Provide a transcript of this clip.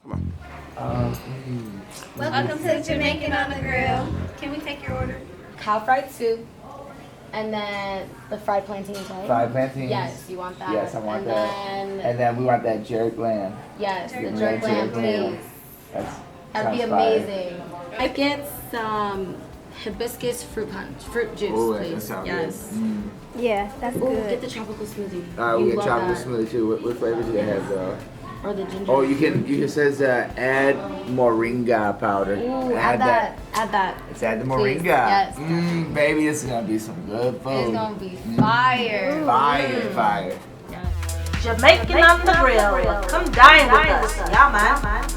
Come on. Welcome to Jamaican on the Grill. Can we take your order? Cow fried soup, and then the fried plantains, right? Fried plantains? Yes, you want that. Yes, I want that. And then we want that jerk lamb. yes, the Yeah, jerk lamb, please. That'd be sounds fire. amazing. I get some hibiscus fruit punch, fruit juice, Ooh, that please. sounds Yes. good. Mm. Yeah, that's Ooh, good. get the tropical smoothie. Alright, we You get love chocolate that. smoothie too. What flavors do they have though? Or the ginger. Oh, it says add moringa powder. Ooh, add that. Add that. Let's add the Please. moringa. Yes. Baby, this is gonna be some good food. It's gonna be fire. Fire. Jamaican on the Grill. Come dine with us. Yeah, man.